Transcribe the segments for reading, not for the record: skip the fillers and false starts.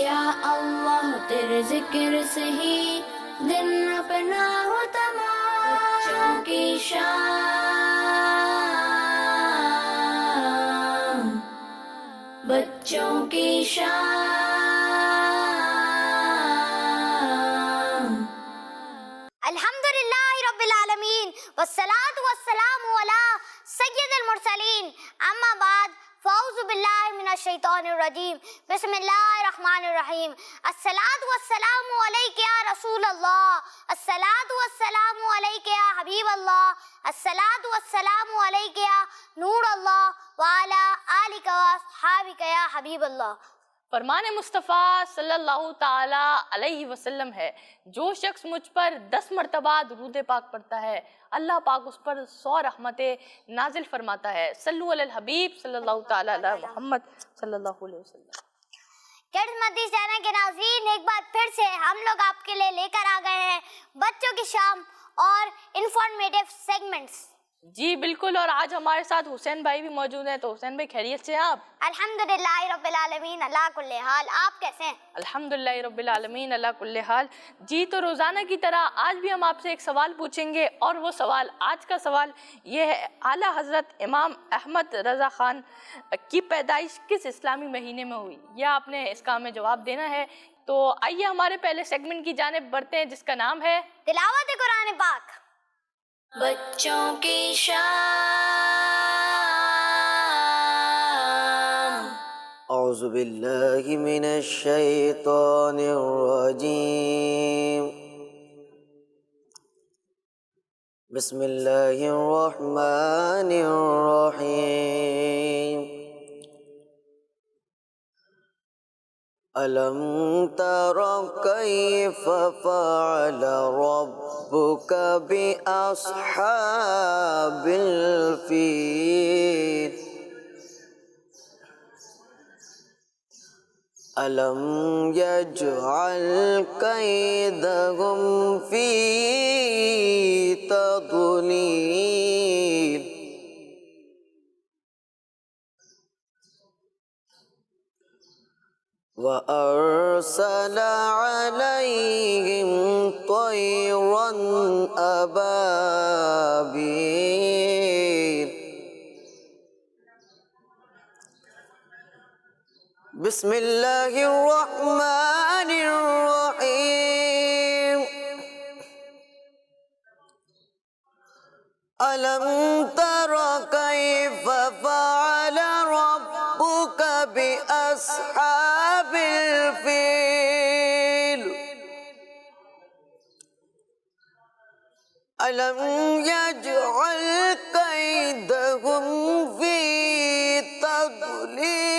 یا اللہ تیرے ذکر سے ہی دن اپنا ہو تمام، بچوں کی شان، بچوں کی شان۔ الحمدللہ رب العالمین والصلاة والسلام علی سید المرسلین، اما بعد فاعوذ باللہ من الشیطان الرجیم، بسم اللہ الرحمن الرحیم۔ الصلاة والسلام علیک یا رسول اللہ، الصلاة والسلام علیک یا حبیب اللہ، الصلاة والسلام علیک یا نور اللہ، وعلی آلک واصحابک یا حبیب اللہ۔ فرمان مصطفیٰ صلی اللہ تعالی علیہ وسلم ہے، جو شخص مجھ پر 10 مرتبہ درود پاک پڑھتا ہے اللہ پاک اس پر 100 رحمتیں نازل فرماتا ہے۔ صلو علی الحبیب صلی اللہ تعالی علی محمد صلی اللہ علیہ وسلم۔ کڈز مدی چینل کے ناظرین، ایک بار پھر سے ہم لوگ آپ کے لیے لے کر آ گئے ہیں بچوں کی شام اور انفارمیٹیو سیگمنٹس۔ جی بالکل، اور آج ہمارے ساتھ حسین بھائی بھی موجود ہیں، تو حسین بھائی خیریت سے ہیں آپ؟ الحمدللہ رب العالمین، اللہ کل حال۔ آپ کیسے ہیں؟ الحمدللہ رب العالمین اللہ کل حال۔ جی تو روزانہ کی طرح آج بھی ہم آپ سے ایک سوال پوچھیں گے، اور وہ سوال، آج کا سوال یہ ہے، اعلیٰ حضرت امام احمد رضا خان کی پیدائش کس اسلامی مہینے میں ہوئی؟ یہ آپ نے اس کا ہمیں جواب دینا ہے۔ تو آئیے ہمارے پہلے سیگمنٹ کی جانب بڑھتے ہیں، جس کا نام ہے تلاوت قرآن پاک۔ بچوں کی شان۔ اعوذ باللہ من الشیطان الرجیم، بسم اللہ الرحمن الرحیم۔ ألم تر كيف فعل ربك بأصحاب الفيل ألم يجعل كيدهم في تضليل وَأَرْسَلَ عَلَيْهِمْ طَيْرًا أَبَابِيلَ بسم اللہ الرحمن الرحیم۔ أَلَمْ تَرَ كَيْفَ فَعَلَ رَبُّكَ بِأَصْحَابِ الْفِيلِ أَلَمْ يَجْعَلْ كَيْدَهُمْ فِي تَضْلِيلٍ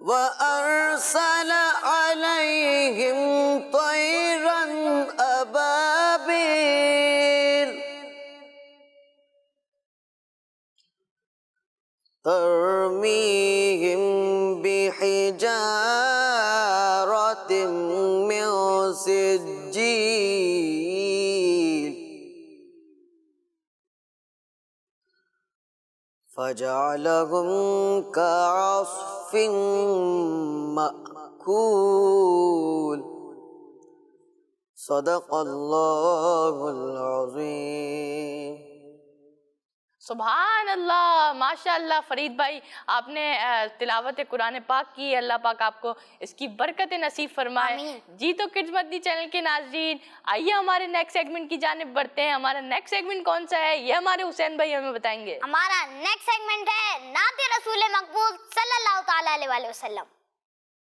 وَأَرْسَلَ عَلَيْهِمْ طَيْرًا أَبَابِيلَ تَرْمِيهِمْ بِحِجَارَةٍ مِّن سِجِّيلٍ فَجَعَلَهُمْ كَعَصْفٍ مَأْكُولٍ صدق اللہ العظیم۔ سبحان اللہ، ماشاء اللہ فرید بھائی، آپ نے تلاوت قرآن پاک کی، اللہ پاک آپ کو اس کی برکت نصیب فرمائے۔ جی تو کڈز مدنی چینل کے ناظرین، آئیے ہمارے نیکسٹ سیگمنٹ کی جانب بڑھتے ہیں۔ ہمارا نیکسٹ سیگمنٹ کون سا ہے، یہ ہمارے حسین بھائی ہمیں بتائیں گے۔ ہمارا نیکسٹ سیگمنٹ ہے نعت رسول مقبول صلی اللہ تعالی علیہ وسلم۔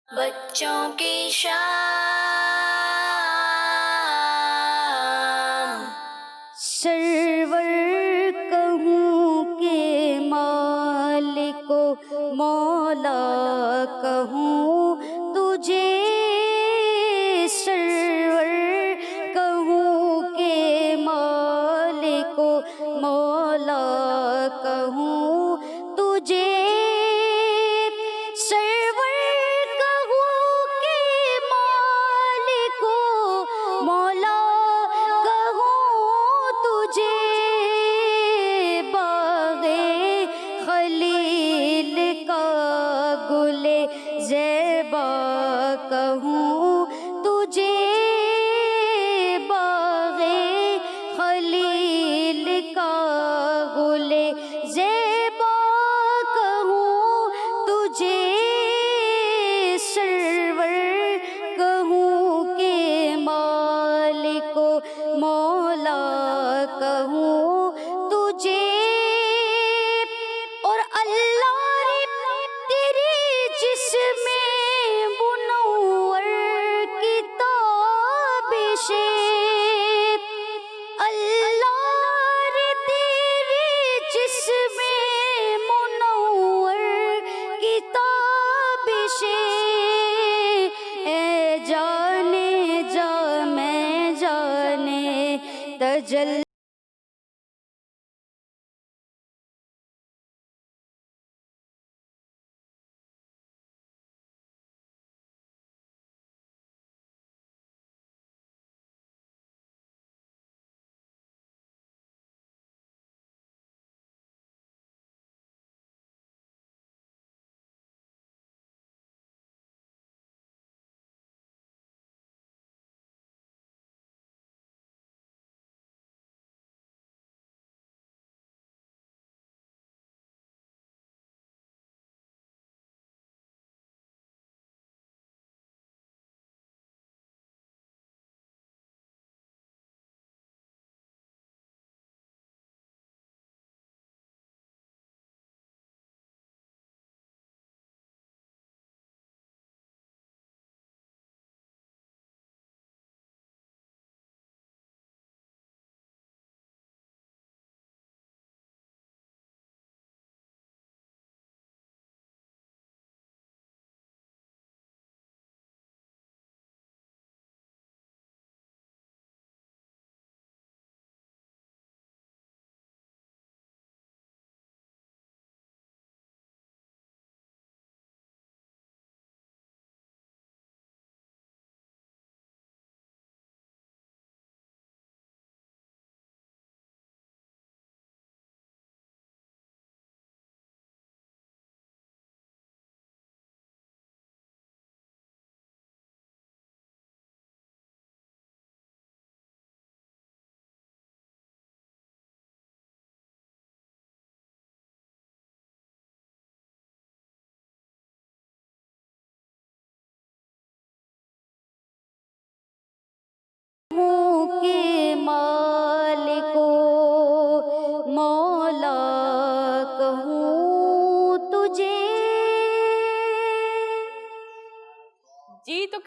بچوں کی شان۔ سرور کہوں کہ مالک و مولا کہوں تجھے، سرور کہوں کہ مالک و مولا کہوں تجھے، سرور کہوں کہ مالک و مولا کہوں تجھے، باغ خلیل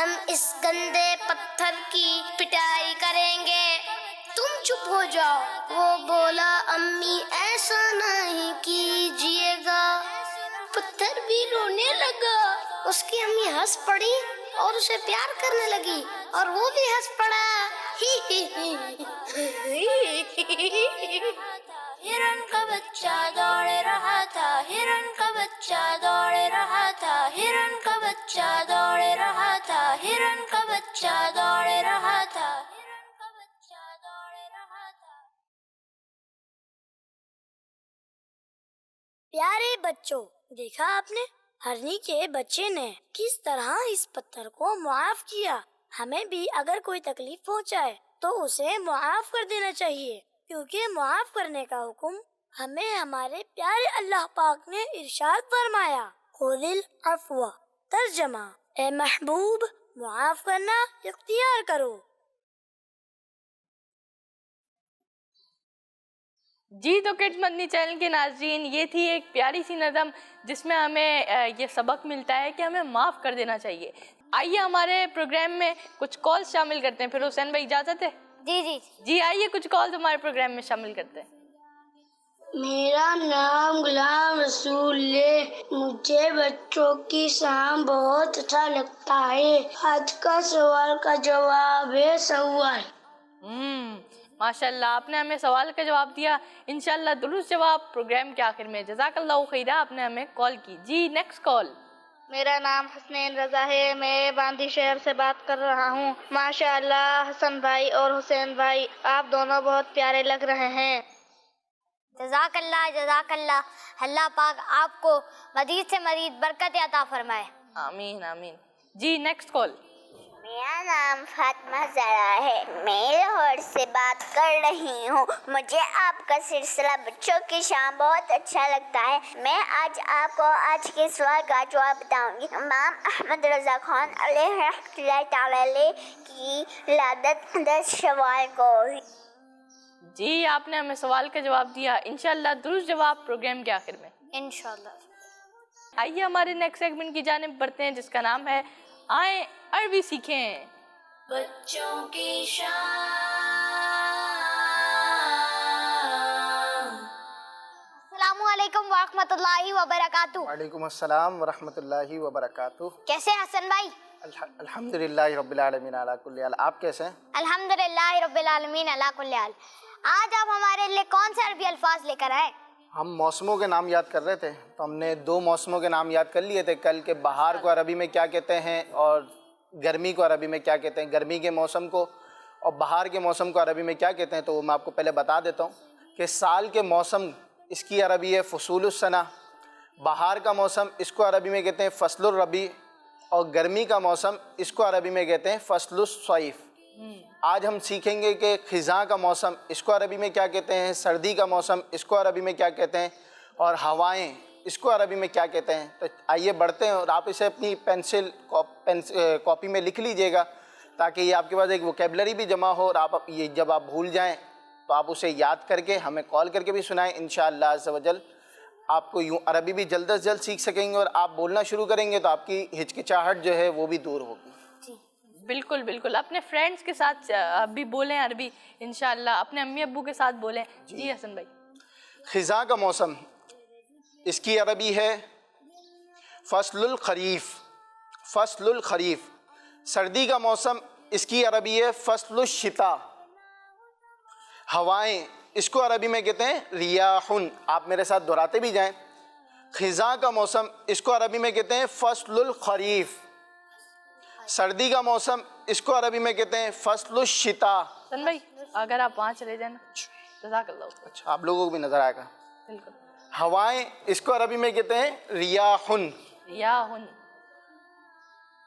ہم اس گندے پتھر کی پٹائی کریں گے. تم چپ ہو جاؤ. وہ بولا امی ایسا نہیں کیجیے گا. پتھر بھی رونے لگا. اس کی امی ہنس پڑی اور اسے پیار کرنے لگی اور وہ بھی ہنس پڑا. ہرن کا بچہ دوڑ رہا تھا, ہرن کا بچہ دوڑ رہا تھا, ہرن کا بچہ دوڑ رہا تھا, ہرن کا بچہ دوڑ رہا تھا, ہرن کا بچہ دوڑ رہا تھا. پیارے بچوں, دیکھا آپ نے ہرنی کے بچے نے کس طرح اس پتھر کو معاف کیا. ہمیں بھی اگر کوئی تکلیف پہنچائے تو اسے معاف کر دینا چاہیے, کیونکہ معاف کرنے کا حکم ہمیں ہمارے پیارے اللہ پاک نے ارشاد فرمایا. خذ العفو, ترجمہ اے محبوب معاف کرنا اختیار کرو. جی تو کڈز مدنی چینل کے ناظرین, یہ تھی ایک پیاری سی نظم جس میں ہمیں یہ سبق ملتا ہے کہ ہمیں معاف کر دینا چاہیے. آئیے ہمارے پروگرام میں کچھ کالز شامل کرتے ہیں. پھر حسین بھائی اجازت ہے؟ جی آئیے کچھ کالز ہمارے پروگرام میں شامل کرتے ہیں. میرا نام غلام رسول ہے. مجھے بچوں کی شام بہت اچھا لگتا ہے. آج کا سوال کا جواب ہے سوال. ماشاء اللہ, آپ نے ہمیں سوال کا جواب دیا. انشاءاللہ درست جواب پروگرام کے آخر میں. جزاک اللہ خیرہ, آپ نے ہمیں کال کی. جی نیکسٹ کال. میرا نام حسنین رضا ہے. میں باندی شہر سے بات کر رہا ہوں. ماشاء اللہ حسن بھائی اور حسین بھائی, آپ دونوں بہت پیارے لگ رہے ہیں. جزاک اللہ, جزاک اللہ. اللہ پاک آپ کو مزید سے مزید برکت عطا فرمائے. آمین آمین. جی نیکسٹ کال. میرا نام فاطمہ زہرا ہے. میں لاہور سے بات کر رہی ہوں. مجھے آپ کا سلسلہ بچوں کی شان بہت اچھا لگتا ہے. میں آج آپ کو آج کے سوال کا جواب بتاؤں گی. امام احمد رضا خان علیہ رحمۃ اللہ تعالی علیہ کی ولادت 10 شوال کو ہوئی. جی آپ نے ہمیں سوال کا جواب دیا. انشاءاللہ درست جواب پروگرام کے آخر میں انشاءاللہ. آئیے ہمارے نیکسٹ سیگمنٹ کی جانب بڑھتے ہیں, جس کا نام ہے آئیں عربی سیکھیں. بچوں کی شان. السلام علیکم ورحمۃ اللہ وبرکاتہ. وعلیکم السلام ورحمۃ اللہ وبرکاتہ. کیسے ہیں حسن بھائی؟ الحمدللہ رب العالمین علی کل حال. آپ کیسے ہیں؟ الحمدللہ رب العالمین علی کل حال. آج آپ ہمارے لیے کون سے عربی الفاظ لے کر آئے؟ ہم موسموں کے نام یاد کر رہے تھے, تو ہم نے 2 موسموں کے نام یاد کر لیے تھے کل کے. بہار کو عربی میں کیا کہتے ہیں اور گرمی کو عربی میں کیا کہتے ہیں. گرمی کے موسم کو اور بہار کے موسم کو عربی میں کیا کہتے ہیں, تو وہ میں آپ کو پہلے بتا دیتا ہوں کہ سال کے موسم اس کی عربی ہے فصول السنہ. بہار کا موسم اس کو عربی میں کہتے ہیں فصل الربیع, اور گرمی کا موسم اس کو عربی میں کہتے ہیں فصل الصیف. آج ہم سیکھیں گے کہ خزاں کا موسم اس کو عربی میں کیا کہتے ہیں, سردی کا موسم اس کو عربی میں کیا کہتے ہیں, اور ہوائیں اس کو عربی میں کیا کہتے ہیں. تو آئیے بڑھتے ہیں, اور آپ اسے اپنی پینسل کاپی میں لکھ لیجئے گا, تاکہ یہ آپ کے پاس ایک ووکیبلری بھی جمع ہو, اور آپ یہ جب آپ بھول جائیں تو آپ اسے یاد کر کے ہمیں کال کر کے بھی سنائیں. انشاءاللہ عز و جل آپ کو یوں عربی بھی جلد از جلد سیکھ سکیں گے, اور آپ بولنا شروع کریں گے تو آپ کی ہچکچاہٹ جو ہے وہ بھی دور ہوگی. بالکل بالکل. اپنے فرینڈس کے ساتھ بھی بولیں عربی انشاءاللہ, اپنے امی ابو کے ساتھ بولیں. جی حسن بھائی. خزاں کا موسم اس کی عربی ہے فصل الخریف. فصل الخریف. سردی کا موسم اس کی عربی ہے فصل الشتاء. ہوائیں اس کو عربی میں کہتے ہیں ریاحن. آپ میرے ساتھ دہراتے بھی جائیں. خزاں کا موسم اس کو عربی میں کہتے ہیں فصل الخریف. سردی کا موسم اس کو عربی میں کہتے ہیں فصل الشتاء. حسن بھائی اگر آپ وہاں چلے جائیں نا, جزاک اللہ. اچھا, آپ لوگوں کو بھی نظر آئے گا. بالکل. ہوائیں اس کو عربی میں کہتے ہیں ریاحن. ریاحن.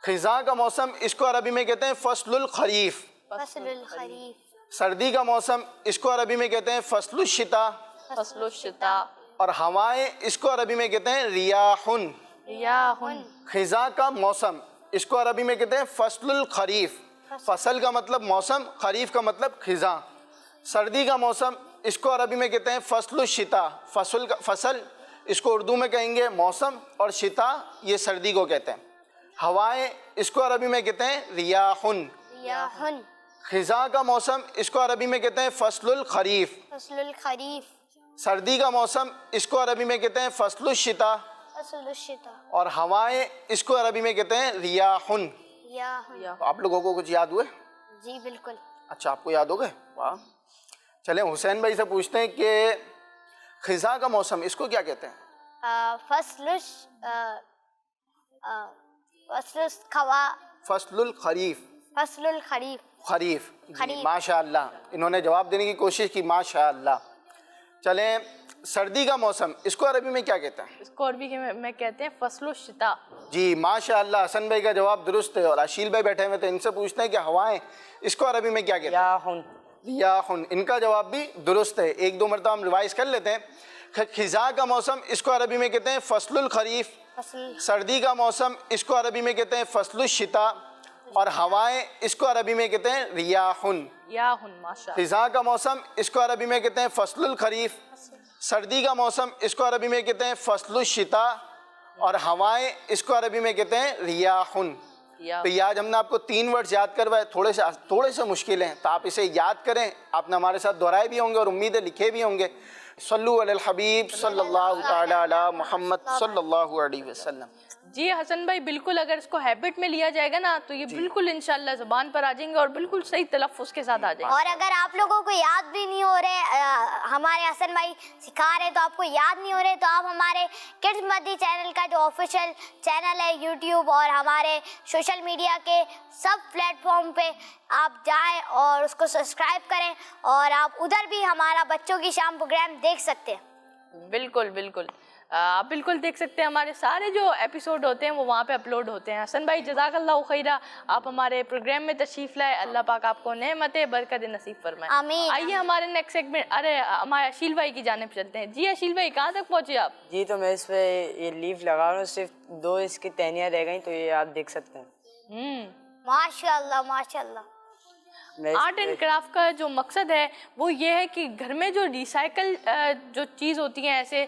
خزاں کا موسم اس کو عربی میں کہتے ہیں فصل الخریف. فصل الخریف. سردی کا موسم اس کو عربی میں کہتے ہیں فصل الشتاء. فصل الشتاء. اور ہوائیں اس کو عربی میں کہتے ہیں ریاحن. ریاحن. خزاں کا موسم اس کو عربی میں کہتے ہیں فصل الخریف. فصل کا مطلب موسم, خریف کا مطلب خزاں. سردی کا موسم اس کو عربی میں کہتے ہیں فصل الشتاء. فصل اس کو اردو میں کہیں گے موسم, اور شتاء یہ سردی کو کہتے ہیں. ہوائیں اس کو عربی میں کہتے ہیں ریاحن. ریاحن. خزاں کا موسم اس کو عربی میں کہتے ہیں فصل الخریف. فصل الخریف. سردی کا موسم اس کو عربی میں کہتے ہیں فصل الشتاء. فصل الشتاء. اور ہوائیں اس کو عربی میں کہتے ہیں ریاحن. ریاحن. آپ لوگوں کو کچھ یاد ہوئے؟ جی بالکل. اچھا آپ کو یاد ہو گئے؟ واہ. چلیں حسین بھائی سے پوچھتے ہیں کہ خزاں کا موسم اس کو کیا کہتے ہیں؟ فصل الخریف. فصل الخریف. خریف. جی ماشاء اللہ، انہوں نے جواب دینے کی کوشش کی، ماشاء اللہ. چلیں سردی کا موسم اس کو عربی میں کیا کہتے ہیں؟ اس کو عربی میں کہتے ہیں فصل الشتاء. جی ماشاء اللہ، حسن بھائی کا جواب درست ہے. اور اشیل بھائی بیٹھے ہوئے تو ان سے پوچھتے ہیں کہ ہوائیں اس کو عربی میں کیا کہتے ہیں؟ ریاحن. ریاحن. ان کا جواب بھی درست ہے. ایک دو مرتبہ ہم ریوائز کر لیتے ہیں. خزاں کا موسم اس کو عربی میں کہتے ہیں فصل الخریف. سردی کا موسم اس کو عربی میں کہتے ہیں فصل الشتاء. اور ہوائیں اس کو عربی میں کہتے ہیں ریاحن. ماشاء. خزاں کا موسم اس کو عربی میں کہتے ہیں فصل الخریف. سردی کا موسم اس کو عربی میں کہتے ہیں فصل الشتاء. اور ہوائیں اس کو عربی میں کہتے ہیں ریاحن. تو یہ آج ہم نے آپ کو 3 ورڈز یاد کروائے، تھوڑے سے مشکل ہیں، تو آپ اسے یاد کریں. آپ نے ہمارے ساتھ دہرائے بھی ہوں گے اور امید ہے لکھے بھی ہوں گے. صلو علی الحبیب صلی اللہ تعالی علی محمد صلی اللہ علیہ وسلم. جی حسن بھائی بالکل، اگر اس کو ہیبٹ میں لیا جائے گا نا تو یہ بالکل انشاءاللہ زبان پر آ جائیں گے اور بالکل صحیح تلفظ کے ساتھ آ جائیں گے. اور اگر آپ لوگوں کو یاد بھی نہیں ہو رہے، ہمارے حسن بھائی سکھا رہے تو آپ کو یاد نہیں ہو رہے، تو آپ ہمارے کڈز مدی چینل کا جو آفیشیل چینل ہے یوٹیوب اور ہمارے سوشل میڈیا کے سب پلیٹ فارم پہ آپ جائیں اور اس کو سبسکرائب کریں، اور آپ ادھر بھی ہمارا بچوں کی شام پروگرام دیکھ سکتے ہیں. بالکل بالکل، آپ بالکل دیکھ سکتے ہیں. ہمارے سارے جو ایپیسوڈ ہوتے ہیں وہ وہاں پہ اپلوڈ ہوتے ہیں. حسن بھائی جزاک اللہ خیرہ، آپ ہمارے پروگرام میں تشریف لائے. اللہ پاک آپ کو نعمت برکت نصیب فرمائے. آمین. آئیے ہمارے نیکسٹ سیگمنٹ، ہمارے اشیل بھائی کی جانب چلتے ہیں. جی اشیل بھائی کہاں تک پہنچے آپ؟ جی تو میں اس پہ یہ لیف لگا رہا ہوں، صرف 2 اس کی ٹہنیاں رہ گئیں، تو یہ آپ دیکھ سکتے ہیں. ماشاء اللہ ماشاء اللہ. آرٹ اینڈ کرافٹ کا جو مقصد ہے وہ یہ ہے کہ گھر میں جو ریسائیکل جو چیز ہوتی ہیں ایسے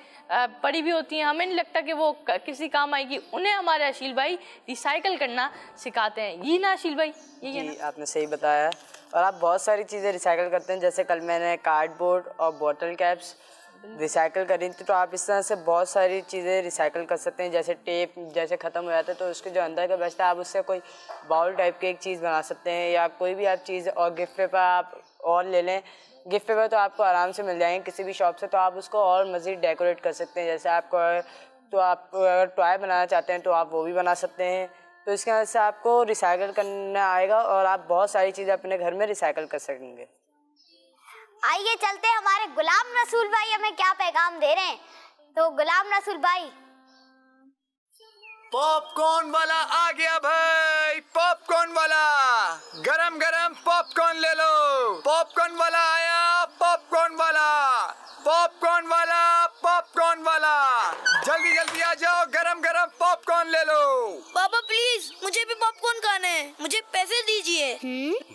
پڑی بھی ہوتی ہیں، ہمیں نہیں لگتا کہ وہ کسی کام آئے گی، انہیں ہمارے اشیل بھائی ریسائیکل کرنا سکھاتے ہیں. یہ نا اشیل بھائی؟ جی آپ نے صحیح بتایا. اور آپ بہت ساری چیزیں ریسائیکل کرتے ہیں، جیسے کل میں نے کارڈ بورڈ اور بوٹل کیپس ریسائیکل کری تھی. تو آپ اس طرح سے بہت ساری چیزیں ریسائیکل کر سکتے ہیں. جیسے ٹیپ جیسے ختم ہو جاتا ہے تو اس کے جو اندر کا بچتا ہے آپ اس سے کوئی باؤل ٹائپ کی ایک چیز بنا سکتے ہیں، یا کوئی بھی آپ چیز. اور گفٹ پیپر آپ اور لے لیں، گفٹ پیپر تو آپ کو آرام سے مل جائیں گے کسی بھی شاپ سے، تو آپ اس کو اور مزید ڈیکوریٹ کر سکتے ہیں. جیسے آپ کو تو آپ اگر ٹوائے بنانا چاہتے ہیں تو آپ وہ بھی بنا سکتے ہیں. تو اس کی وجہ سے آپ کو ریسائیکل کرنا آئے گا اور آپ بہت ساری چیزیں اپنے گھر میں ریسائیکل کر سکیں گے. آئیے چلتے ہیں، ہمارے غلام رسول بھائی ہمیں کیا پیغام دے رہے ہیں. تو غلام رسول بھائی. پاپ کارن والا آ گیا بھائی، پاپ کارن والا، گرم گرم پاپ کارن لے لو. پاپ کارن والا آیا، پاپ کارن والا، پاپ کارن والا، پاپ کارن والا، جلدی جلدی آ جاؤ، گرم گرم پاپ کارن لے لو. بابا پلیز مجھے بھی پاپ کارن کھانا ہے، مجھے پیسے دیجیے.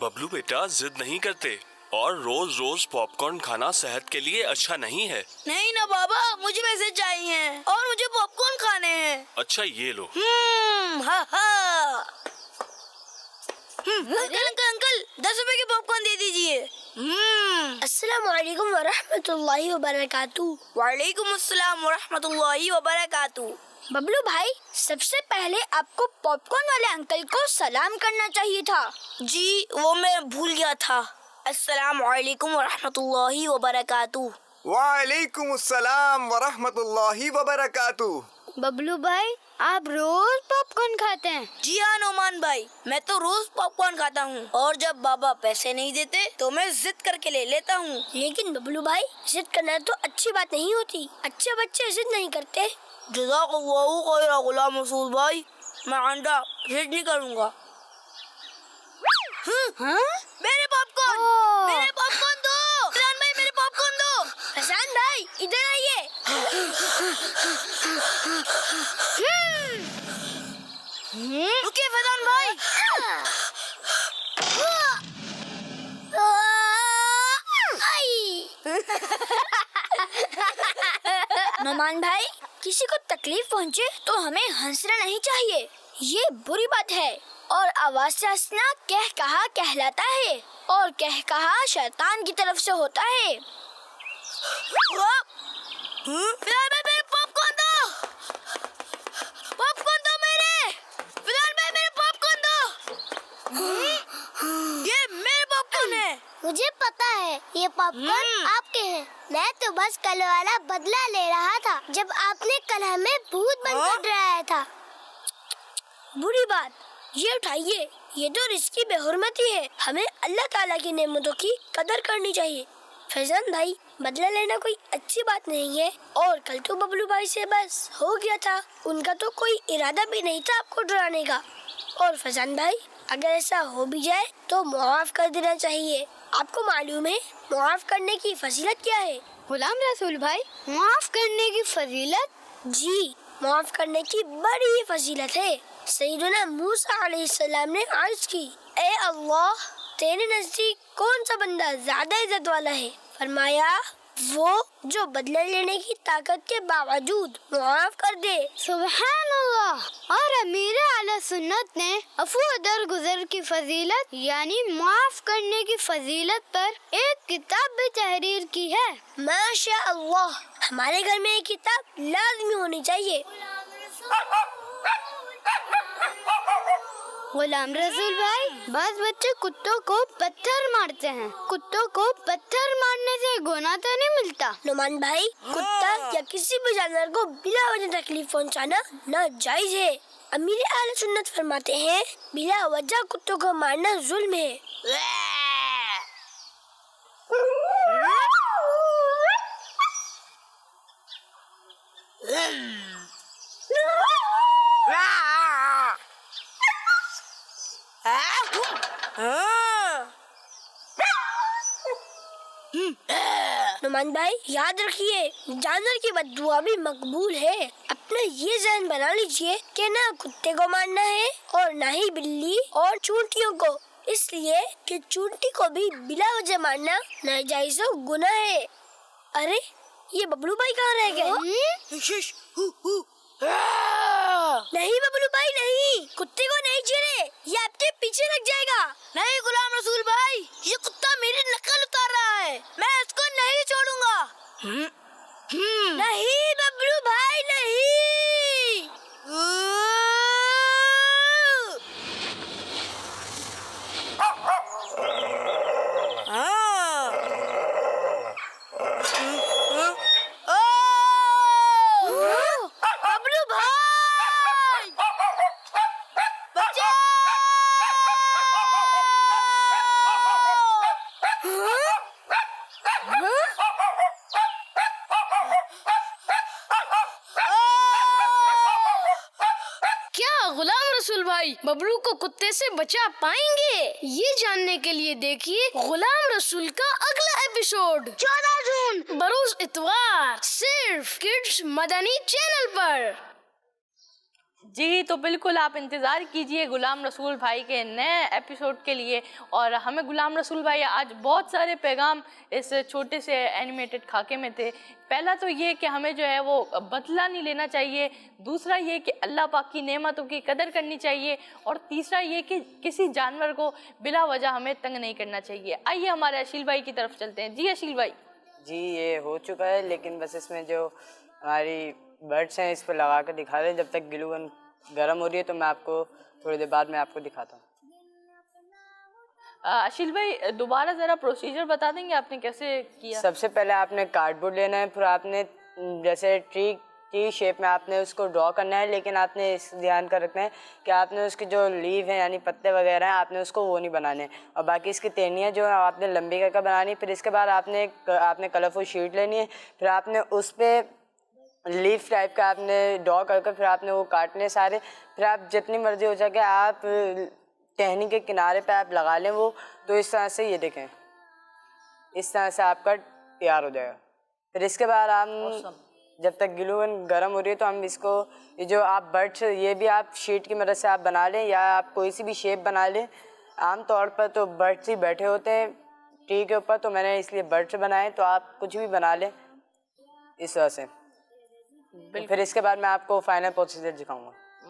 ببلو بیٹا ضد نہیں کرتے، اور روز روز پاپ کارن کھانا صحت کے لیے اچھا نہیں ہے. نہیں نا بابا، مجھے پیسے چاہیے اور مجھے پاپ کارن کھانے ہیں. اچھا یہ لو. انکل 10 روپے کے پاپ کارن دے دیجیے. السلام علیکم ورحمۃ اللہ وبرکاتہ. وعلیکم السلام ورحمۃ اللہ وبرکاتہ. ببلو بھائی، سب سے پہلے آپ کو پاپ کارن والے انکل کو سلام کرنا چاہیے تھا. جی وہ میں بھول گیا تھا. السلام علیکم ورحمۃ اللہ وبرکاتہ. وعلیکم السلام ورحمۃ اللہ وبرکاتہ. ببلو بھائی، آپ روز پاپ کارن کھاتے ہیں؟ جی ہاں نعمان بھائی، میں تو روز پاپ کارن کھاتا ہوں، اور جب بابا پیسے نہیں دیتے تو میں ضد کر کے لے لیتا ہوں. لیکن ببلو بھائی، ضد کرنا تو اچھی بات نہیں ہوتی، اچھے بچے ضد نہیں کرتے. جزاک اللہ خیر غلام رسول بھائی، میں آئندہ ضد نہیں کروں گا. میرے پاپ کارن، میرے پاپ کارن دو. فیضان بھائی میرے پاپ کارن دو. فیضان بھائی ادھر آئیے. رکیے فیضان بھائی. نعمان بھائی، کسی کو تکلیف پہنچے تو ہمیں ہنسنا نہیں چاہیے، یہ بری بات ہے، اور آواز سے ہنسنا کہا کہلاتا ہے، اور کہا شیطان کی طرف سے ہوتا ہے۔ پاپ کارن دو، پاپ کارن دو میرے، فلال بھائی میرے پاپ کارن دو، یہ میرے پاپ کارن ہے۔ مجھے پتا ہے یہ پاپ کارن آپ کے ہیں، میں تو بس کل والا بدلہ لے رہا تھا جب آپ نے کل ہمیں بھوت بن کر ڈرایا تھا۔ بری بات، یہ اٹھائیے، یہ تو رزق کی بے حرمتی ہے، ہمیں اللہ تعالیٰ کی نعمتوں کی قدر کرنی چاہیے۔ فیضان بھائی، بدلہ لینا کوئی اچھی بات نہیں ہے، اور کل تو ببلو بھائی سے بس ہو گیا تھا، ان کا تو کوئی ارادہ بھی نہیں تھا آپ کو ڈرانے کا۔ اور فیضان بھائی، اگر ایسا ہو بھی جائے تو معاف کر دینا چاہیے۔ آپ کو معلوم ہے معاف کرنے کی فضیلت کیا ہے؟ غلام رسول بھائی، معاف کرنے کی فضیلت؟ جی، معاف کرنے کی بڑی فضیلت ہے۔ سیدنا موسیٰ علیہ السلام نے عرض کی، اے اللہ، تیرے نزدیک کون سا بندہ زیادہ عزت والا ہے؟ فرمایا، وہ جو بدلہ لینے کی طاقت کے باوجود معاف کر دے۔ سبحان اللہ۔ اور امیر اعلیٰ سنت نے عفو درگزر کی فضیلت یعنی معاف کرنے کی فضیلت پر ایک کتاب بھی تحریر کی ہے۔ ماشاء اللہ، ہمارے گھر میں یہ کتاب لازمی ہونی چاہیے۔ غلام رسول بھائی، بعض بچے کتوں کو پتھر مارتے ہیں، کتوں کو پتھر مارنے سے گناہ تو نہیں ملتا؟ نعمان بھائی، کتا یا کسی بھی جانور کو بلا وجہ تکلیف پہنچانا ناجائز ہے۔ امیر اہل سنت فرماتے ہیں، بلا وجہ کتوں کو مارنا ظلم ہے۔ نعمان بھائی، یاد رکھیے، جانور کی بد دعا بھی مقبول ہے۔ اپنا یہ ذہن بنا لیجئے کہ نہ کتے کو مارنا ہے اور نہ ہی بلی اور چونٹیوں کو، اس لیے کہ چونٹی کو بھی بلا وجہ مارنا ناجائز و گناہ ہے۔ ارے، یہ ببلو بھائی کہاں رہ گئے؟ نہیں ببلو بھائی، نہیں، کتے کو نہیں چھیڑے، یہ آپ کے پیچھے لگ جائے گا۔ نہیں غلام رسول بھائی، یہ کتا میری نقل اتار رہا ہے، میں اس کو نہیں چھوڑوں گا۔ نہیں ببلو بھائی، نہیں۔ ببلو بھائی، بچاؤ! کیا غلام رسول بھائی ببلو کو کتے سے بچا پائیں گے؟ یہ جاننے کے لیے دیکھیے غلام رسول کا اگلا ایپیسوڈ 14 جون بروز اتوار، صرف کڈز مدنی چینل پر۔ جی تو بالکل آپ انتظار کیجئے غلام رسول بھائی کے نئے ایپیسوڈ کے لیے، اور ہمیں غلام رسول بھائی آج بہت سارے پیغام اس چھوٹے سے اینیمیٹڈ خاکے میں تھے۔ پہلا تو یہ کہ ہمیں جو ہے وہ بدلہ نہیں لینا چاہیے، دوسرا یہ کہ اللہ پاک کی نعمتوں کی قدر کرنی چاہیے، اور تیسرا یہ کہ کسی جانور کو بلا وجہ ہمیں تنگ نہیں کرنا چاہیے۔ آئیے ہمارے اشیل بھائی کی طرف چلتے ہیں۔ جی اشیل بھائی۔ جی یہ ہو چکا ہے، لیکن بس اس میں جو ہماری برڈس ہیں اس پہ لگا کر دکھا رہے ہیں، جب تک گلو گن گرم ہو رہی ہے تو میں آپ کو تھوڑی دیر بعد میں آپ کو دکھاتا ہوں۔ اشیل بھائی دوبارہ ذرا پروسیجر بتا دیں گے آپ نے کیسے کیا؟ سب سے پہلے آپ نے کارڈ بورڈ لینا ہے، پھر آپ نے جیسے ٹری شیپ میں آپ نے اس کو ڈرا کرنا ہے، لیکن آپ نے اس دھیان کر رکھنا ہے کہ آپ نے اس کی جو لیو ہیں یعنی پتے وغیرہ ہیں آپ نے اس کو وہ نہیں بنانے، اور باقی اس کی ٹہنیاں جو ہیں آپ نے لمبی کر کے بنانی۔ پھر اس کے بعد آپ نے کلرفل شیٹ لینی ہے، پھر آپ نے اس پہ لیف ٹائپ کا آپ نے ڈرا کر کے پھر آپ نے وہ کاٹنے سارے، پھر آپ جتنی مرضی ہو سکے آپ ٹہنی کے کنارے پہ آپ لگا لیں وہ، تو اس طرح سے یہ دیکھیں اس طرح سے آپ کا تیار ہو جائے گا۔ پھر اس کے بعد ہم جب تک گلو گن گرم ہو رہی ہے تو ہم اس کو یہ جو آپ برڈس یہ بھی آپ شیٹ کی مدد سے آپ بنا لیں یا آپ کوئی سی بھی شیپ بنا لیں۔ عام طور پر تو برڈس ہی بیٹھے ہوتے ہیں ٹری کے اوپر، تو میں نے اس لیے برڈس بنائے، تو آپ کچھ بھی بنا لیں اس طرح سے۔ پھر اس کے بعد میں آپ کو فائنل پروسیجر دکھاؤں گا۔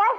10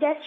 10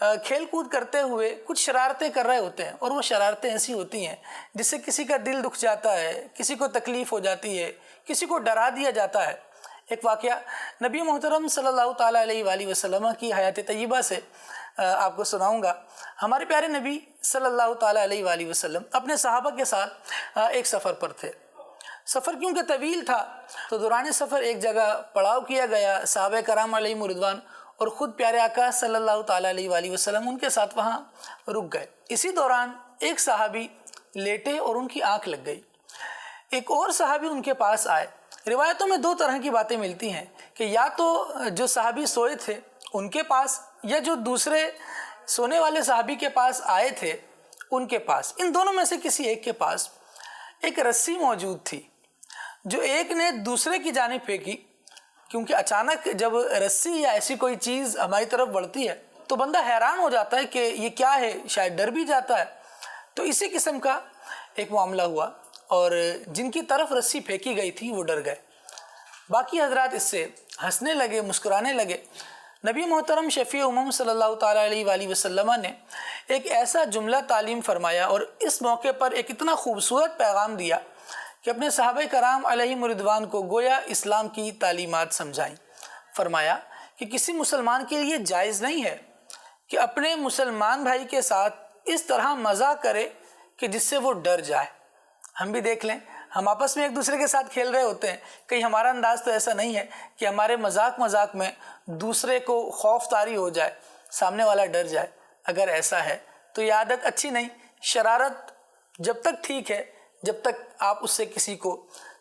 کھیل کود کرتے ہوئے کچھ شرارتیں کر رہے ہوتے ہیں، اور وہ شرارتیں ایسی ہوتی ہیں جس سے کسی کا دل دکھ جاتا ہے، کسی کو تکلیف ہو جاتی ہے، کسی کو ڈرا دیا جاتا ہے۔ ایک واقعہ نبی محترم صلی اللہ تعالیٰ علیہ وآلہ وسلم کی حیات طیبہ سے آپ کو سناؤں گا۔ ہمارے پیارے نبی صلی اللہ تعالیٰ علیہ وآلہ وسلم اپنے صحابہ کے ساتھ ایک سفر پر تھے۔ سفر کیونکہ طویل تھا تو دوران سفر ایک جگہ پڑاؤ کیا گیا، صحابہ کرام علیہم رضوان اور خود پیارے آقا صلی اللہ تعالیٰ علیہ وآلہ وسلم ان کے ساتھ وہاں رک گئے۔ اسی دوران ایک صحابی لیٹے اور ان کی آنکھ لگ گئی۔ ایک اور صحابی ان کے پاس آئے۔ روایتوں میں دو طرح کی باتیں ملتی ہیں کہ یا تو جو صحابی سوئے تھے ان کے پاس، یا جو دوسرے سونے والے صحابی کے پاس آئے تھے ان کے پاس، ان دونوں میں سے کسی ایک کے پاس ایک رسی موجود تھی جو ایک نے دوسرے کی جانب پھینکی۔ کیونکہ اچانک جب رسی یا ایسی کوئی چیز ہماری طرف بڑھتی ہے تو بندہ حیران ہو جاتا ہے کہ یہ کیا ہے، شاید ڈر بھی جاتا ہے۔ تو اسی قسم کا ایک معاملہ ہوا، اور جن کی طرف رسی پھینکی گئی تھی وہ ڈر گئے۔ باقی حضرات اس سے ہنسنے لگے، مسکرانے لگے۔ نبی محترم شفیع امم صلی اللہ تعالیٰ علیہ وآلہ وسلم نے ایک ایسا جملہ تعلیم فرمایا اور اس موقع پر ایک اتنا خوبصورت پیغام دیا کہ اپنے صحابہ کرام علیہم رضوان کو گویا اسلام کی تعلیمات سمجھائیں۔ فرمایا کہ کسی مسلمان کے لیے جائز نہیں ہے کہ اپنے مسلمان بھائی کے ساتھ اس طرح مزاق کرے کہ جس سے وہ ڈر جائے۔ ہم بھی دیکھ لیں، ہم آپس میں ایک دوسرے کے ساتھ کھیل رہے ہوتے ہیں، کہیں ہمارا انداز تو ایسا نہیں ہے کہ ہمارے مذاق میں دوسرے کو خوف طاری ہو جائے، سامنے والا ڈر جائے۔ اگر ایسا ہے تو یہ عادت اچھی نہیں۔ شرارت جب تک ٹھیک ہے جب تک آپ اس سے کسی کو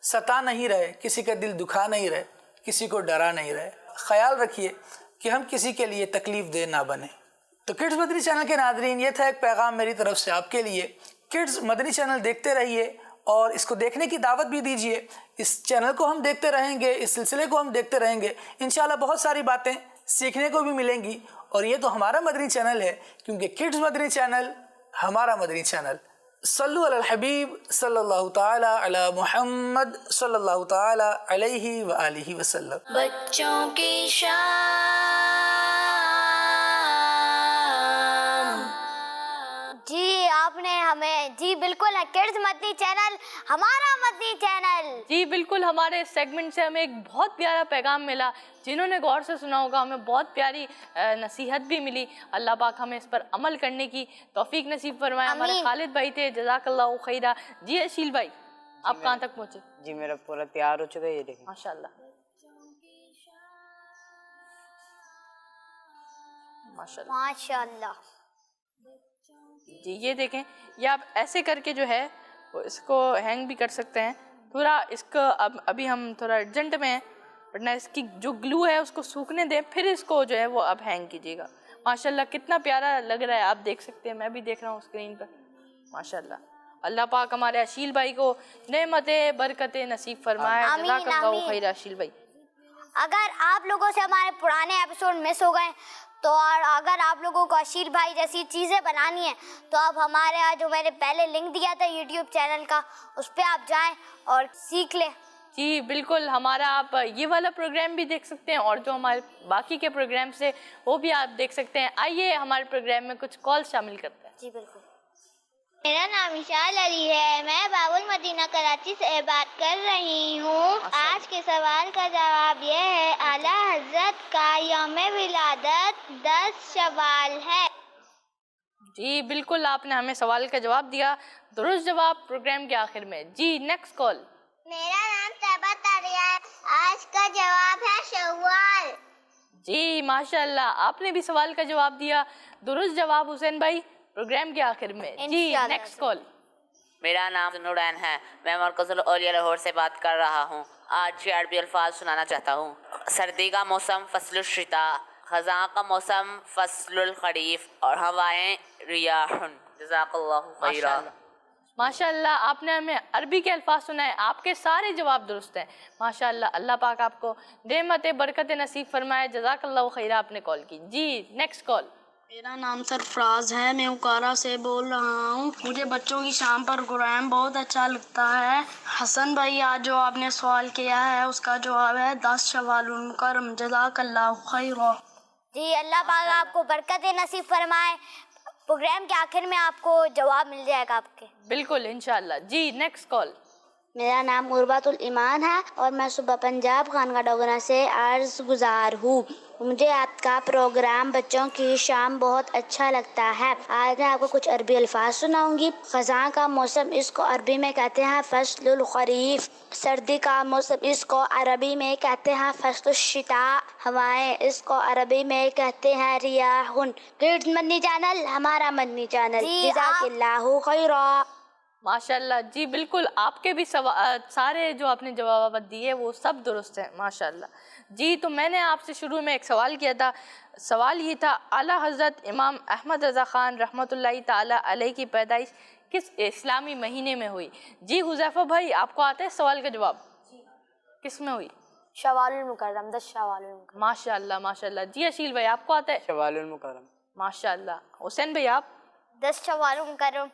ستا نہیں رہے، کسی کا دل دکھا نہیں رہے، کسی کو ڈرا نہیں رہے۔ خیال رکھیے کہ ہم کسی کے لیے تکلیف دہ نہ بنیں۔ تو کڈز مدنی چینل کے ناظرین، یہ تھا ایک پیغام میری طرف سے آپ کے لیے۔ کڈز مدنی چینل دیکھتے رہیے اور اس کو دیکھنے کی دعوت بھی دیجیے۔ اس چینل کو ہم دیکھتے رہیں گے، اس سلسلے کو ہم دیکھتے رہیں گے، انشاءاللہ بہت ساری باتیں سیکھنے کو بھی ملیں گی۔ اور یہ تو ہمارا مدنی چینل ہے، کیونکہ کڈز مدنی چینل ہمارا مدنی چینل۔ صلو علی الحبیب صلی اللہ تعالی علی محمد صلی اللہ تعالی علیہ وآلہ وسلم۔ بچوں کی شان، جی آپ نے ہمیں، جی بالکل ہے، کڈز مدنی چینل ہمارا مدنی چینل۔ جی بالکل، ہمارے اس سیگمنٹ سے ہمیں ایک بہت پیارا پیغام ملا۔ جنہوں نے غور سے سنا ہوگا ہمیں بہت پیاری نصیحت بھی ملی۔ اللہ پاک ہمیں اس پر عمل کرنے کی توفیق نصیب فرمائے۔ ہمارے خالد بھائی تھے، جزاک اللہ خیرہ۔ جی اشیل بھائی، آپ کہاں تک پہنچے؟ جی میرا پورا تیار ہو چکا ہے، یہ دیکھیں ماشاءاللہ ماشاءاللہ ماشاءاللہ۔ جی یہ دیکھیں، یہ آپ ایسے کر کے جو ہے وہ اس کو ہینگ بھی کر سکتے ہیں۔ تھوڑا اس کو ابھی ہم تھوڑا ارجنٹ میں ہیں، ورنہ اس کی جو گلو ہے اس کو سوکھنے دیں، پھر اس کو جو ہے وہ اب ہینگ کیجیے گا۔ ماشاءاللہ کتنا پیارا لگ رہا ہے، آپ دیکھ سکتے ہیں، میں بھی دیکھ رہا ہوں اسکرین پر۔ ماشاءاللہ اللہ پاک ہمارے اشیل بھائی کو نعمتیں برکتیں نصیب فرمائے۔ جزاک اللہ خیر اشیل بھائی۔ اگر آپ لوگوں سے ہمارے پرانے ایپیسوڈ مس ہو گئے تو، اور اگر آپ لوگوں کو اشیل بھائی جیسی چیزیں بنانی ہیں تو آپ ہمارے جو میں نے پہلے لنک دیا تھا یوٹیوب چینل کا، اس پہ آپ جائیں اور سیکھ لیں۔ جی بالکل، ہمارا آپ یہ والا پروگرام بھی دیکھ سکتے ہیں، اور جو ہمارے باقی کے پروگرامس ہیں وہ بھی آپ دیکھ سکتے ہیں۔ آئیے ہمارے پروگرام میں کچھ کال شامل کرتے ہیں۔ جی بالکل۔ میرا نام اشال علی ہے، میں باب المدینہ کراچی سے بات کر رہی ہوں۔ آج کے سوال کا جواب یہ ہے، اعلیٰ حضرت کا یوم ولادت 10 شوال ہے۔ جی بالکل، آپ نے ہمیں سوال کا جواب دیا، درست جواب پروگرام کے آخر میں۔ جی نیکسٹ کال۔ میرا نام طیبہ طاہرہ ہے، آج کا جواب ہے شوال۔ جی ماشاءاللہ، آپ نے بھی سوال کا جواب دیا، درست جواب حسین بھائی پروگرام کے آخر میں۔ جی نیکسٹ کال۔ میرا نام نورین ہے، میں مرکز الاولیاء لاہور سے بات کر رہا ہوں۔ آج کے عربی الفاظ سنانا چاہتا ہوں۔ سردی کا موسم فصل الشتاء، خزاں کا موسم فصل الخریف، اور ہوائیں ریاح۔ جزاک اللہ خیرہ۔ ماشاءاللہ آپ نے ہمیں عربی کے الفاظ سنائے، آپ کے سارے جواب درست ہیں۔ ماشاءاللہ اللہ پاک آپ کو نعمت برکت نصیب فرمائے۔ جزاک اللہ خیرہ، آپ نے کال کی۔ جی نیکسٹ کال۔ میرا نام سرفراز ہے، میں اکارا سے بول رہا ہوں۔ مجھے بچوں کی شام پر قرآن بہت اچھا لگتا ہے۔ حسن بھائی آج جو آپ نے سوال کیا ہے اس کا جواب ہے 10 شوال المکرم۔ جزاک اللہ خیرہ۔ جی اللہ پاک آپ کو برکت نصیب فرمائے. پروگرام کے آخر میں آپ کو جواب مل جائے گا آپ کے. بالکل انشاءاللہ. جی نیکسٹ کال. میرا نام عربت الایمان ہے اور میں صبح پنجاب خانقاہ ڈوگرہ سے عرض گزار ہوں. مجھے آپ کا پروگرام بچوں کی شام بہت اچھا لگتا ہے. آج میں آپ کو کچھ عربی الفاظ سناؤں گی. خزاں کا موسم اس کو عربی میں کہتے ہیں فصل الخریف. سردی کا موسم اس کو عربی میں کہتے ہیں فصل الشتاء. ہوائیں اس کو عربی میں کہتے ہیں ریاحن. کڈز مدنی چینل ہمارا مدنی چینل. جزاک اللہ خیرا. ماشاءاللہ. جی بالکل آپ کے بھی سارے جو آپ نے جوابات دیے وہ سب درست ہیں ماشاءاللہ. جی تو میں نے آپ سے شروع میں ایک سوال کیا تھا. سوال یہ تھا اعلیٰ حضرت امام احمد رضا خان رحمۃ اللہ تعالی علیہ کی پیدائش کس اسلامی مہینے میں ہوئی؟ جی حذیفہ بھائی آپ کو آتا ہے سوال کا جواب؟ کس میں ہوئی؟ شوال المکرم، 10 شوال المکرم. ماشاءاللہ ماشاءاللہ. جی اشیل بھائی آپ کو آتا ہے؟ شوال المکرم. ماشاءاللہ. حسین بھائی آپ؟ 10 شوال المکرم.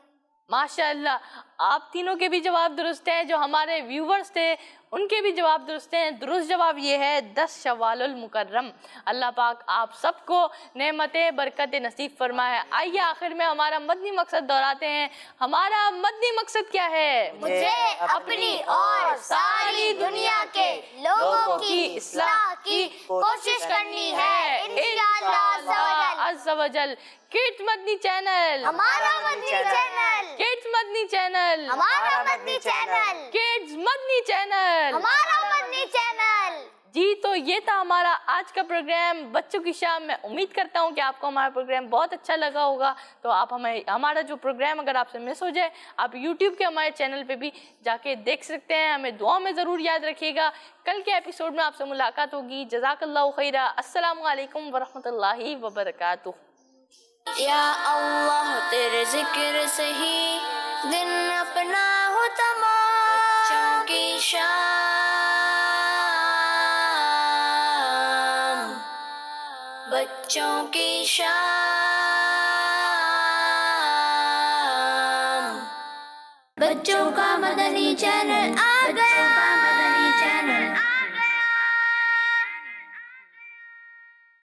ماشاءاللہ. آپ تینوں کے بھی جواب درست ہیں. جو ہمارے ویورز تھے ان کے بھی جواب درست ہیں. درست جواب یہ ہے 10 شوال المکرم. اللہ پاک آپ سب کو نعمتیں برکت نصیب فرمائے. آئیے آخر میں ہمارا مدنی مقصد دہراتے ہیں. ہمارا مدنی مقصد کیا ہے؟ مجھے اپنی اور ساری دنیا کے لوگوں کی اصلاح کی کوشش کرنی ہے انشاءاللہ عز و جل. کڈز مدنی چینل ہمارا مدنی چینل. کڈز مدنی چینل ہمارا مدنی چینل. کڈز مدنی چینل ہمارا مدنی چینل. جی تو یہ تھا ہمارا آج کا پروگرام بچوں کی شام. میں امید کرتا ہوں کہ آپ کو ہمارا پروگرام بہت اچھا لگا ہوگا. تو آپ ہمارا جو پروگرام اگر آپ سے مس ہو جائے آپ یوٹیوب کے ہمارے چینل پہ بھی جا کے دیکھ سکتے ہیں. ہمیں دعا میں ضرور یاد رکھیے گا. کل کے ایپیسوڈ میں آپ سے ملاقات ہوگی. جزاک اللہ خیرہ. السلام علیکم ورحمۃ اللہ وبرکاتہ. یا اللہ تیرے ذکر سے ہی دن اپنا ہو تمام. بچوں کی شام، بچوں کی شام، بچوں کا مدنی چینل